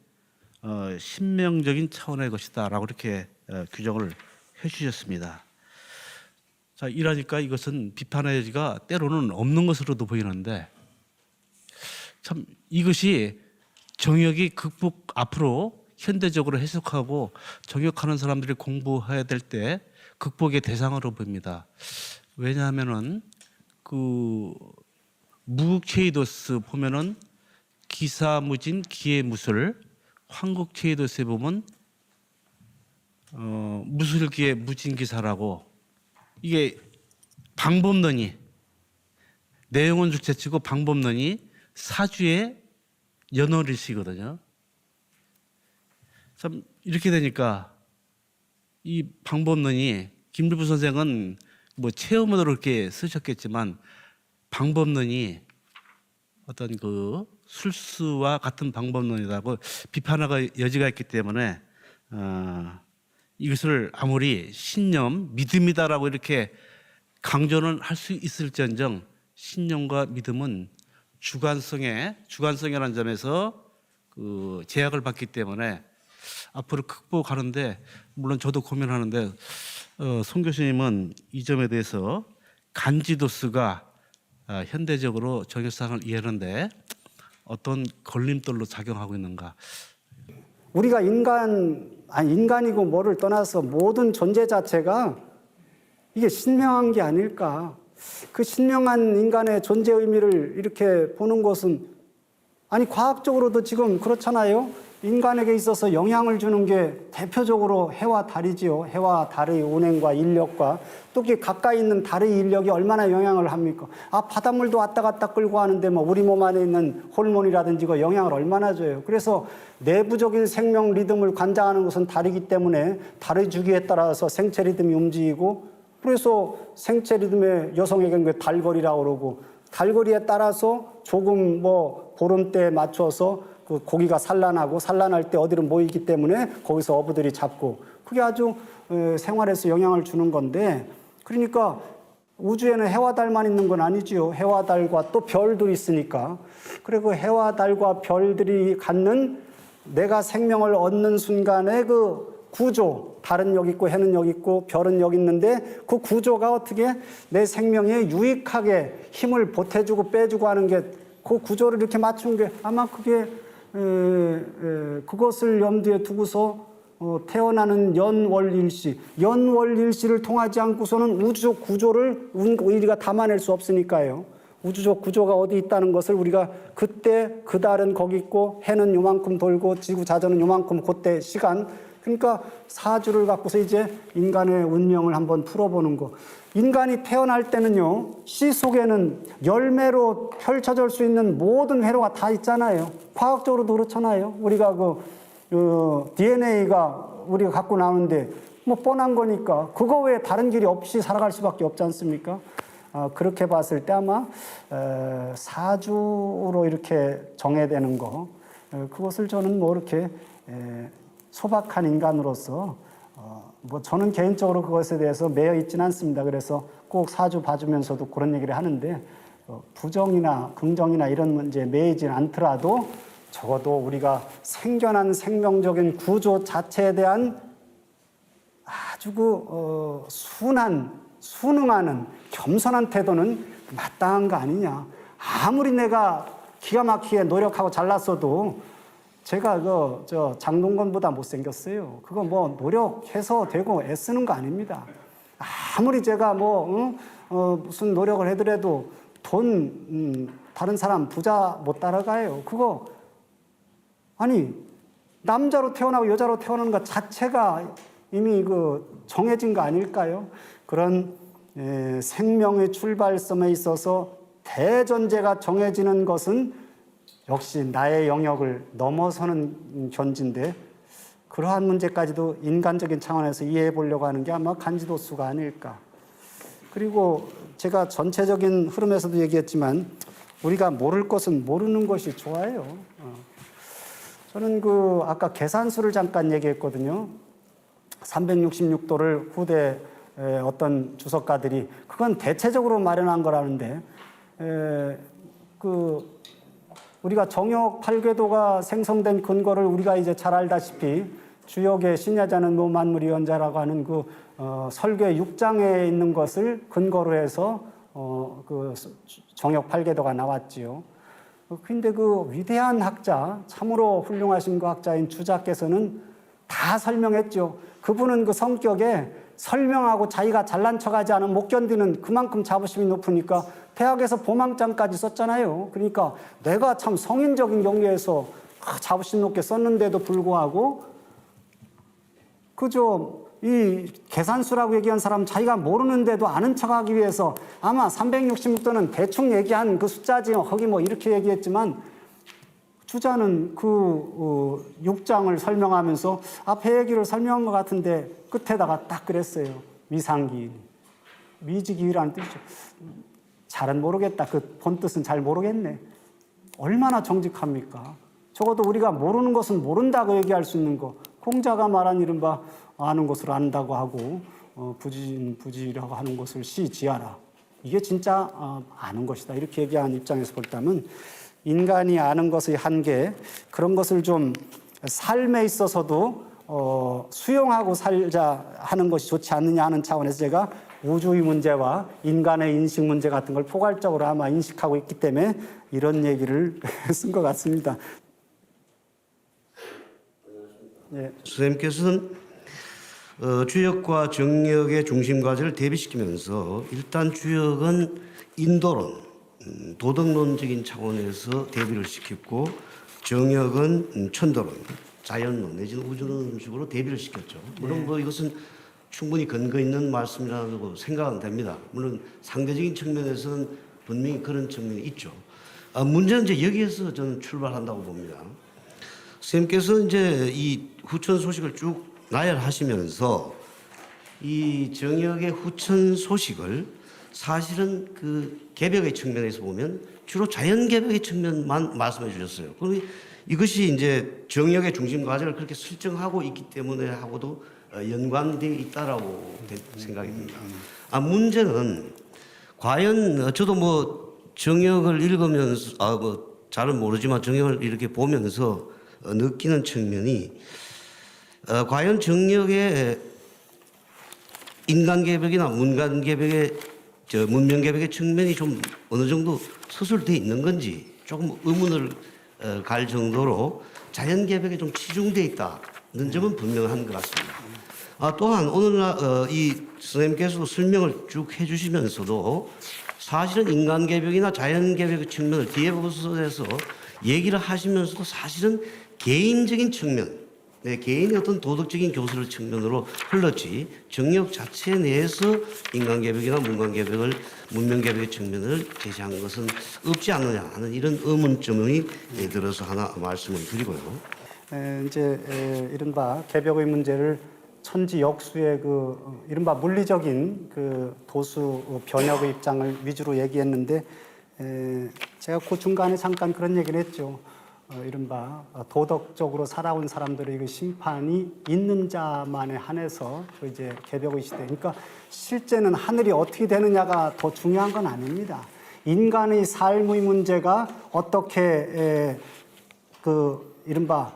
신명적인 차원의 것이다라고 이렇게 규정을 해주셨습니다. 자, 이러니까 이것은 비판의 여지가 때로는 없는 것으로도 보이는데 참 이것이 정혁이 극복 앞으로 현대적으로 해석하고 정혁하는 사람들이 공부해야 될 때 극복의 대상으로 보입니다. 왜냐하면은 그 무극체이도스 보면은 기사무진 기해무술, 황국체이도스에 보면 무술기에 무진기사라고 이게 방법론이 내용은 둘째치고 방법론이 사주의 연월일시거든요. 참 이렇게 되니까 이 방법론이 김일부 선생은 뭐 체험으로 이렇게 쓰셨겠지만 방법론이 어떤 그 술수와 같은 방법론이라고 비판할 여지가 있기 때문에 이것을 아무리 신념, 믿음이다라고 이렇게 강조는 할 수 있을지언정 신념과 믿음은 주관성이라는 점에서 그 제약을 받기 때문에 앞으로 극복하는데 물론 저도 고민하는데 송 교수님은 이 점에 대해서 간지도스가 현대적으로 정혁상을 이해하는데 어떤 걸림돌로 작용하고 있는가? 우리가 인간이고 뭐를 떠나서 모든 존재 자체가 이게 신명한 게 아닐까. 그 신명한 인간의 존재 의미를 이렇게 보는 것은 과학적으로도 지금 그렇잖아요. 인간에게 있어서 영향을 주는 게 대표적으로 해와 달이지요. 해와 달의 운행과 인력과 또 이렇게 가까이 있는 달의 인력이 얼마나 영향을 합니까? 바닷물도 왔다 갔다 끌고 하는데 뭐 우리 몸 안에 있는 호르몬이라든지 그 영향을 얼마나 줘요. 그래서 내부적인 생명 리듬을 관장하는 것은 달이기 때문에 달의 주기에 따라서 생체 리듬이 움직이고, 그래서 생체 리듬에 여성에게는 달거리라고 그러고, 달거리에 따라서 조금 뭐 보름대에 맞춰서 그 고기가 산란하고, 산란할 때 어디로 모이기 때문에 거기서 어부들이 잡고, 그게 아주 생활에서 영향을 주는 건데, 그러니까 우주에는 해와 달만 있는 건 아니지요. 해와 달과 또 별들이 있으니까. 그리고 해와 달과 별들이 갖는 내가 생명을 얻는 순간의 그 구조, 달은 여기 있고 해는 여기 있고 별은 여기 있는데, 그 구조가 어떻게 내 생명에 유익하게 힘을 보태주고 빼주고 하는 게, 그 구조를 이렇게 맞춘 게 아마 그게 그것을 염두에 두고서 태어나는 연월일시, 연월일시를 통하지 않고서는 우주적 구조를 우리가 담아낼 수 없으니까요. 우주적 구조가 어디 있다는 것을 우리가 그때 그 달은 거기 있고 해는 요만큼 돌고 지구 자전은 요만큼 그때 시간, 그러니까 사주를 갖고서 이제 인간의 운명을 한번 풀어보는 거. 인간이 태어날 때는요, 씨 속에는 열매로 펼쳐질 수 있는 모든 회로가 다 있잖아요. 과학적으로도 그렇잖아요. 우리가 DNA가 우리가 갖고 나오는데 뭐 뻔한 거니까 그거 외에 다른 길이 없이 살아갈 수밖에 없지 않습니까? 그렇게 봤을 때 아마 사주로 이렇게 정해되는 거, 그것을 저는 뭐 이렇게 소박한 인간으로서 뭐 저는 개인적으로 그것에 대해서 매여 있지는 않습니다. 그래서 꼭 사주 봐주면서도 그런 얘기를 하는데, 부정이나 긍정이나 이런 문제에 매이진 않더라도 적어도 우리가 생겨난 생명적인 구조 자체에 대한 아주 순응하는 겸손한 태도는 마땅한 거 아니냐. 아무리 내가 기가 막히게 노력하고 잘났어도 제가 장동건보다 못생겼어요. 그거 뭐 노력해서 되고 애쓰는 거 아닙니다. 아무리 제가 무슨 노력을 해더라도 다른 사람 부자 못 따라가요. 그거 아니 남자로 태어나고 여자로 태어나는 것 자체가 이미 정해진 거 아닐까요? 그런 생명의 출발점에 있어서 대전제가 정해지는 것은 역시 나의 영역을 넘어서는 견지인데, 그러한 문제까지도 인간적인 차원에서 이해해 보려고 하는 게 아마 간지도수가 아닐까. 그리고 제가 전체적인 흐름에서도 얘기했지만 우리가 모를 것은 모르는 것이 좋아요. 저는 아까 계산수를 잠깐 얘기했거든요. 366도를 후대 어떤 주석가들이 그건 대체적으로 마련한 거라는데, 우리가 정역 8궤도가 생성된 근거를 우리가 이제 잘 알다시피 주역의 신야자는 만물이 연자라고 하는 설계 6장에 있는 것을 근거로 해서 정역 8궤도가 나왔지요. 근데 위대한 학자, 참으로 훌륭하신 그 학자인 주자께서는 다 설명했죠. 그분은 성격에 설명하고 자기가 잘난 척하지 않으면 못 견디는 그만큼 자부심이 높으니까 대학에서 보망장까지 썼잖아요. 그러니까 내가 참 성인적인 경계에서 자부심 높게 썼는데도 불구하고 이 계산수라고 얘기한 사람 자기가 모르는데도 아는 척하기 위해서 아마 366도는 대충 얘기한 그 숫자지 거기 뭐 이렇게 얘기했지만, 주자는 6장을 설명하면서 앞에 얘기를 설명한 것 같은데 끝에다가 딱 그랬어요. 미상기일. 미지기일이라는 뜻이죠. 잘은 모르겠다. 본뜻은 잘 모르겠네. 얼마나 정직합니까? 적어도 우리가 모르는 것은 모른다고 얘기할 수 있는 거. 공자가 말한 이른바 아는 것을 안다고 하고 부지라고 하는 것을 시지하라. 이게 진짜 아는 것이다. 이렇게 얘기한 입장에서 볼다면 인간이 아는 것의 한계, 그런 것을 좀 삶에 있어서도 수용하고 살자 하는 것이 좋지 않느냐 하는 차원에서 제가 우주의 문제와 인간의 인식 문제 같은 걸 포괄적으로 아마 인식하고 있기 때문에 이런 얘기를 쓴 것 같습니다. 예. 선생님께서는 주역과 정역의 중심 과제를 대비시키면서 일단 주역은 인도론, 도덕론적인 차원에서 대비를 시켰고 정역은 천도론, 자연론 내지는 우주론 식으로 대비를 시켰죠. 물론 뭐 이것은 충분히 근거 있는 말씀이라고 생각은 됩니다. 물론 상대적인 측면에서는 분명히 그런 측면이 있죠. 문제는 이제 여기에서 저는 출발한다고 봅니다. 선생님께서 이제 이 후천 소식을 쭉 나열하시면서 이 정역의 후천 소식을 사실은 그 개벽의 측면에서 보면 주로 자연 개벽의 측면만 말씀해 주셨어요. 그리고 이것이 이제 정역의 중심 과제를 그렇게 설정하고 있기 때문에 하고도 연관되어 있다라고 생각이 듭니다. 문제는 과연 저도 뭐 정역을 읽으면서 뭐 잘은 모르지만 정역을 이렇게 보면서 느끼는 측면이 과연 정역의 인간 개벽이나 문간 개벽의 문명 개벽의 측면이 좀 어느 정도 서술되어 있는 건지 조금 의문을 갈 정도로 자연 개벽에 좀 치중되어 있다는 점은 분명한 것 같습니다. 또한 오늘 이 선생님께서도 설명을 쭉 해주시면서도 사실은 인간 개벽이나 자연 개벽의 측면을 뒤에 부분에서 얘기를 하시면서도 사실은 개인적인 측면, 개인의 어떤 도덕적인 교수를 측면으로 흘렀지 정역 자체 내에서 인간 개벽이나 문간 개벽을 문명 개벽의 측면을 제시한 것은 없지 않느냐 하는 이런 의문점이 들어서 하나 말씀을 드리고요. 이제 이른바 개벽의 문제를 천지역수의 그 이른바 물리적인 그 도수 변혁의 입장을 위주로 얘기했는데 제가 그 중간에 잠깐 그런 얘기를 했죠. 이른바 도덕적으로 살아온 사람들의 그 심판이 있는 자만에 한해서 그 이제 개벽의 시대. 그러니까 실제는 하늘이 어떻게 되느냐가 더 중요한 건 아닙니다. 인간의 삶의 문제가 어떻게 그 이른바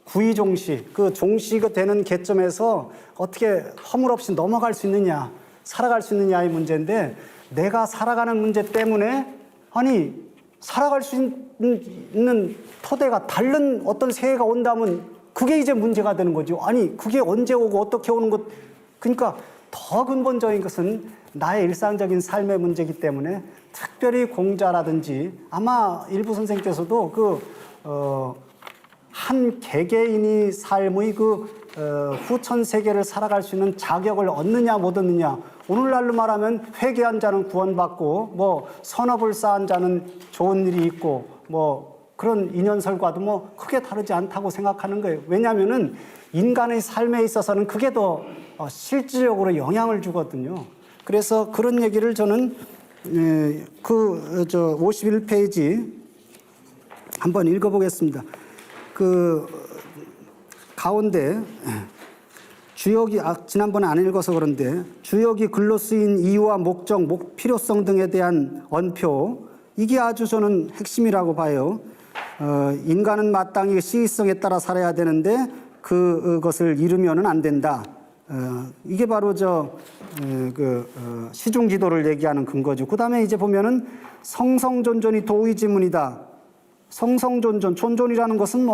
구의 종시, 그 종시가 되는 개점에서 어떻게 허물없이 넘어갈 수 있느냐, 살아갈 수 있느냐의 문제인데 내가 살아가는 문제 때문에 아니 살아갈 수 있는 토대가 다른 어떤 새해가 온다면 그게 이제 문제가 되는 거죠. 아니 그게 언제 오고 어떻게 오는 것, 그러니까 더 근본적인 것은 나의 일상적인 삶의 문제이기 때문에 특별히 공자라든지 아마 일부 선생님께서도 한 개개인이 삶의 후천 세계를 살아갈 수 있는 자격을 얻느냐 못 얻느냐, 오늘날로 말하면 회개한 자는 구원받고 뭐 선업을 쌓은 자는 좋은 일이 있고 뭐 그런 인연설과도 뭐 크게 다르지 않다고 생각하는 거예요. 왜냐하면은 인간의 삶에 있어서는 그게 더 실질적으로 영향을 주거든요. 그래서 그런 얘기를 저는 51페이지 한번 읽어보겠습니다. 가운데 주역이 지난번에 안 읽어서 그런데 주역이 글로 쓰인 이유와 목적, 필요성 등에 대한 언표, 이게 아주 저는 핵심이라고 봐요. 인간은 마땅히 시의성에 따라 살아야 되는데 그것을 잃으면은 안 된다. 이게 바로 시중지도를 얘기하는 근거죠. 그 다음에 이제 보면은 성성존존이 도의지문이다. 성성존존, 존존이라는 것은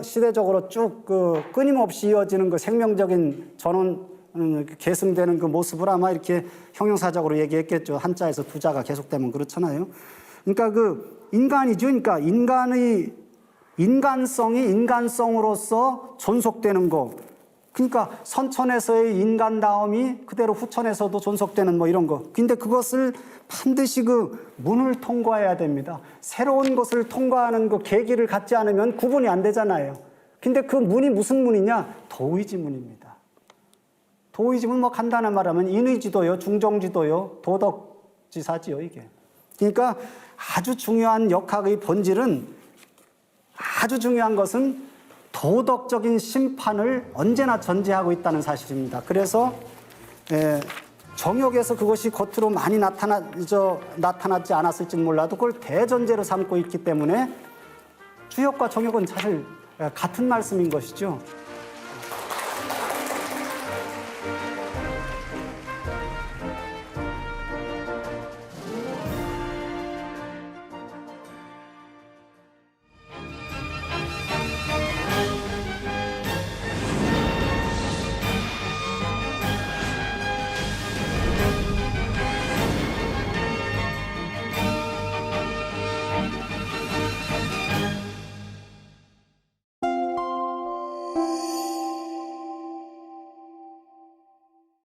시대적으로 쭉 끊임없이 이어지는 생명적인 전원, 계승되는 그 모습을 아마 이렇게 형용사적으로 얘기했겠죠. 한자에서 두 자가 계속되면 그렇잖아요. 그러니까 인간이죠. 그러니까 인간의 인간성이 인간성으로서 존속되는 거. 그러니까 선천에서의 인간다움이 그대로 후천에서도 존속되는 이런 거. 근데 그것을 반드시 문을 통과해야 됩니다. 새로운 것을 통과하는 계기를 갖지 않으면 구분이 안 되잖아요. 근데 그 문이 무슨 문이냐? 도의지문입니다. 도의지문 간단한 말하면 인의지도요, 중정지도요, 도덕지사지요, 이게. 그러니까 아주 중요한 역학의 본질은, 아주 중요한 것은 도덕적인 심판을 언제나 전제하고 있다는 사실입니다. 그래서 정역에서 그것이 겉으로 많이 나타나지 않았을지는 몰라도 그걸 대전제로 삼고 있기 때문에 주역과 정역은 사실 같은 말씀인 것이죠.